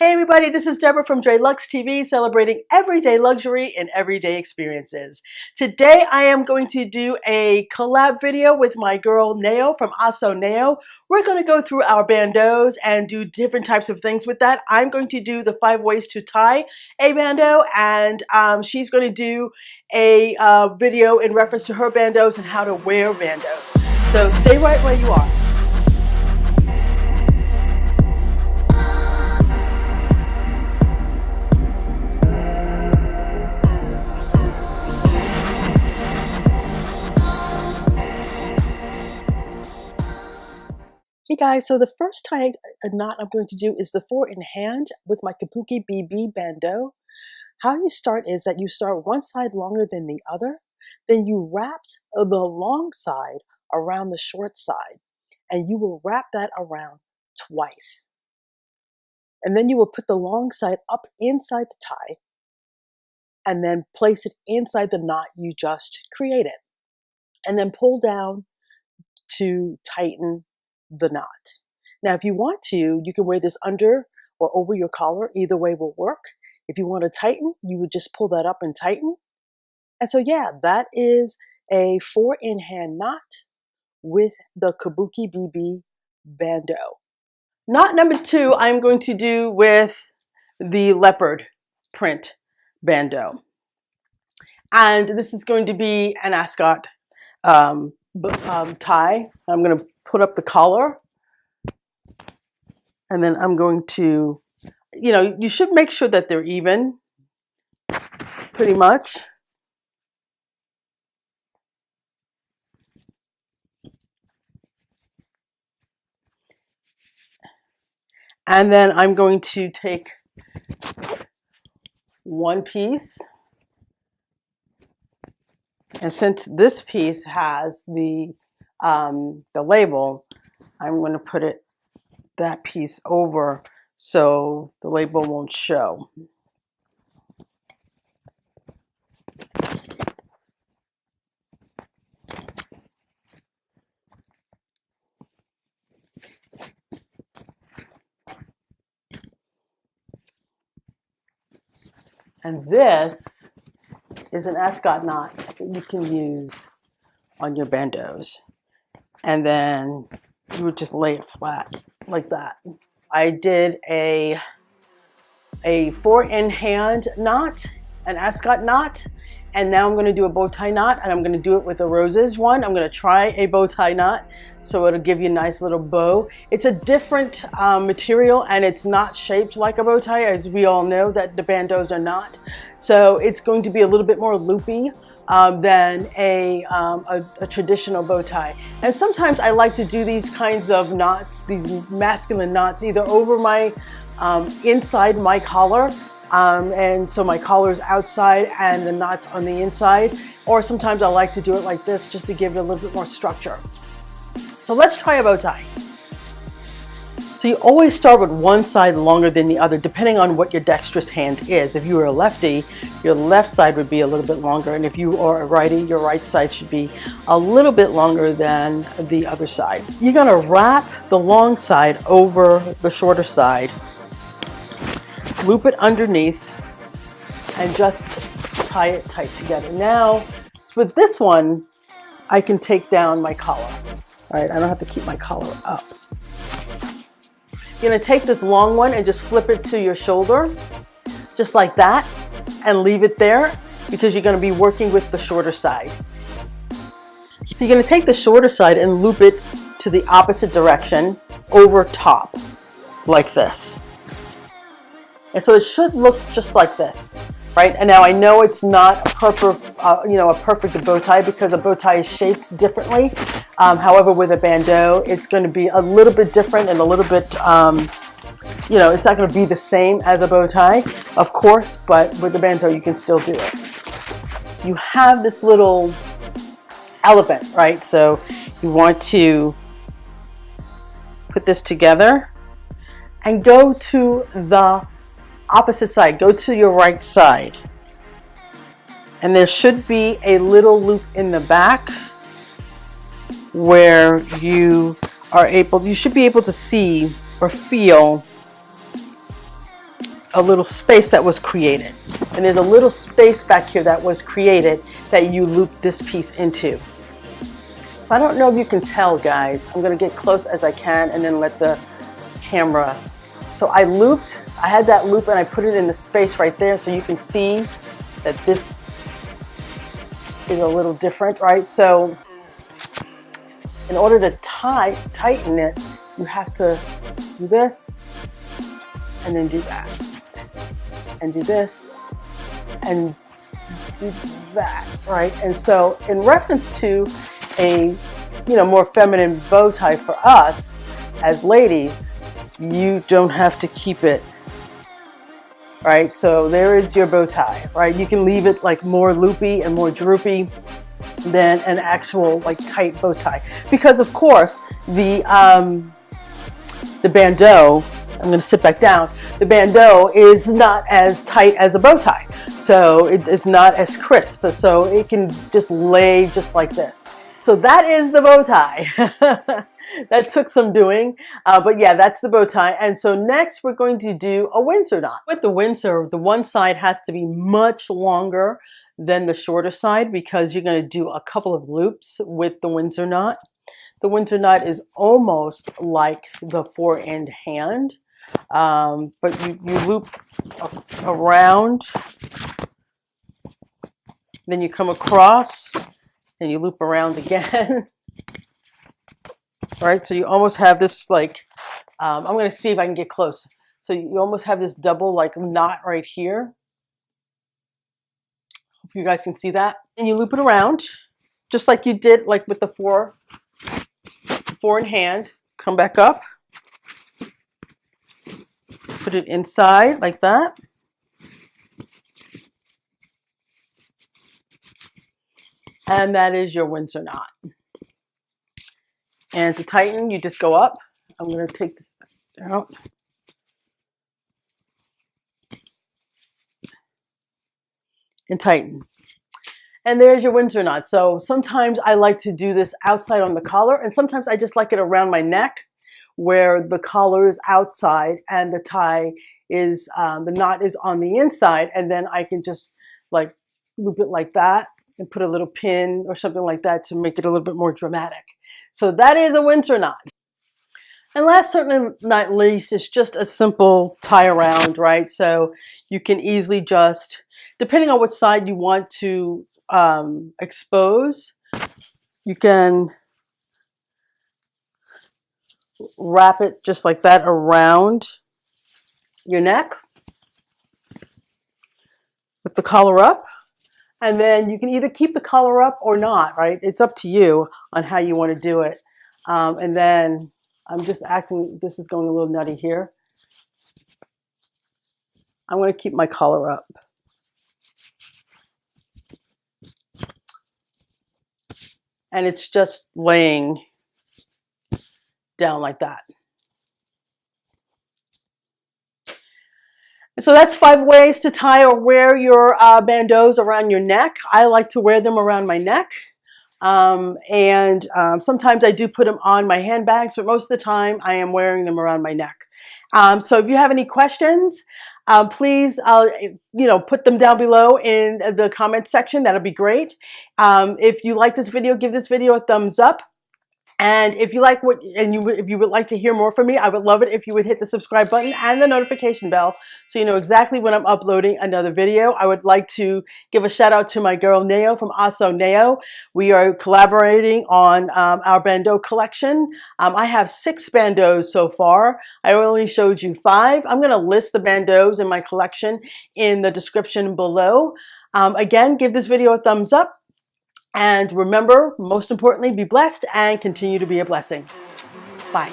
Hey everybody, this is Deborah from DreLux TV, celebrating everyday luxury and everyday experiences. Today I am going to do a collab video with my girl Neo from AhhhsoNeo. We're going to go through our bandeaus and do different types of things with that. I'm going to do the 5 ways to tie a bandeau, and she's going to do a video in reference to her bandeaus and how to wear bandeaus. So stay right where you are. Hey guys, so the first tie knot I'm going to do is the 4 in hand with my Kabuki BB Bandeau. How you start is that you start one side longer than the other, then you wrap the long side around the short side, and you will wrap that around twice. And then you will put the long side up inside the tie, and then place it inside the knot you just created. And then pull down to tighten the knot. Now, if you want to, you can wear this under or over your collar. Either way will work. If you want to tighten, you would just pull that up and tighten. And so, yeah, that is a 4 in hand knot with the Kabuki BB Bandeau. Knot number 2, I'm going to do with the leopard print bandeau. And this is going to be an Ascot tie. I'm going to put up the collar, and then I'm going to, you should make sure that they're even, pretty much. And then I'm going to take one piece, and since this piece has the label, I'm going to put that piece over so the label won't show. And this is an Ascot knot that you can use on your bandeaus. And then you would just lay it flat like that. I did a 4 in hand knot, an Ascot knot, and now I'm going to do a bow tie knot, and I'm going to do it with a roses one. I'm going to try a bow tie knot, so it'll give you a nice little bow. It's a different material, and it's not shaped like a bow tie, as we all know that the bandeaus are not. So it's going to be a little bit more loopy than a traditional bow tie. And sometimes I like to do these kinds of knots, these masculine knots, either over my inside my collar, and so my collar is outside and the knot's on the inside, or sometimes I like to do it like this just to give it a little bit more structure. So let's try a bow tie. So you always start with one side longer than the other, depending on what your dexterous hand is. If you were a lefty, your left side would be a little bit longer, and if you are a righty, your right side should be a little bit longer than the other side. You're going to wrap the long side over the shorter side, loop it underneath, and just tie it tight together. Now, with this one, I can take down my collar. All right, I don't have to keep my collar up. You're going to take this long one and just flip it to your shoulder, just like that, and leave it there because you're going to be working with the shorter side. So you're going to take the shorter side and loop it to the opposite direction over top, like this. And so it should look just like this, right? And now I know it's not a perfect bow tie because a bow tie is shaped differently. However, with a bandeau, it's going to be a little bit different and a little bit, it's not going to be the same as a bow tie, of course, but with the bandeau, you can still do it. So you have this little elephant, right? So you want to put this together and go to the opposite side. Go to your right side. And there should be a little loop in the back where you should be able to see or feel a little space that was created. And there's a little space back here that was created that you loop this piece into. So I don't know if you can tell, guys. I'm gonna get close as I can and then let the camera. So I had that loop and I put it in the space right there so you can see that this is a little different, right? So in order to tighten it, you have to do this and then do that. And do this and do that, right? And so in reference to a more feminine bow tie for us as ladies, you don't have to keep it, right? So there is your bow tie, right? You can leave it like more loopy and more droopy than an actual like tight bow tie, because of course the bandeau, I'm going to sit back down, the bandeau is not as tight as a bow tie, so it is not as crisp, so it can just lay just like this. So that is the bow tie. That took some doing, but yeah, that's the bow tie. And so next we're going to do a Windsor knot. With the Windsor, the one side has to be much longer than the shorter side because you're going to do a couple of loops with the Windsor knot. The Windsor knot is almost like the four-end hand, but you loop around, then you come across, and you loop around again. Right, so you almost have this like, I'm going to see if I can get close. So you almost have this double like knot right here. Hope you guys can see that. And you loop it around, just like you did like with the four in hand. Come back up. Put it inside like that. And that is your Windsor knot. And to tighten, you just go up. I'm going to take this out. And tighten. And there's your Windsor knot. So sometimes I like to do this outside on the collar, and sometimes I just like it around my neck where the collar is outside and the tie is, the knot is on the inside, and then I can just like loop it like that and put a little pin or something like that to make it a little bit more dramatic. So that is a Windsor knot. And last certainly not least is just a simple tie around, right? So you can easily just, depending on what side you want to expose, you can wrap it just like that around your neck with the collar up. And then you can either keep the collar up or not, right? It's up to you on how you want to do it. And then I'm just acting, this is going a little nutty here. I'm going to keep my collar up. And it's just laying down like that. So that's 5 ways to tie or wear your bandeaux around your neck. I like to wear them around my neck. Sometimes I do put them on my handbags, but most of the time I am wearing them around my neck. So if you have any questions, please, put them down below in the comment section. That'll be great. If you like this video, give this video a thumbs up. And if you like if you would like to hear more from me, I would love it if you would hit the subscribe button and the notification bell so you know exactly when I'm uploading another video. I would like to give a shout out to my girl Neo from AhhhsoNeo. We are collaborating on our bandeau collection. I have 6 bandeaux so far. I only showed you 5. I'm going to list the bandeaux in my collection in the description below. Again, give this video a thumbs up. And remember, most importantly, be blessed and continue to be a blessing. Bye.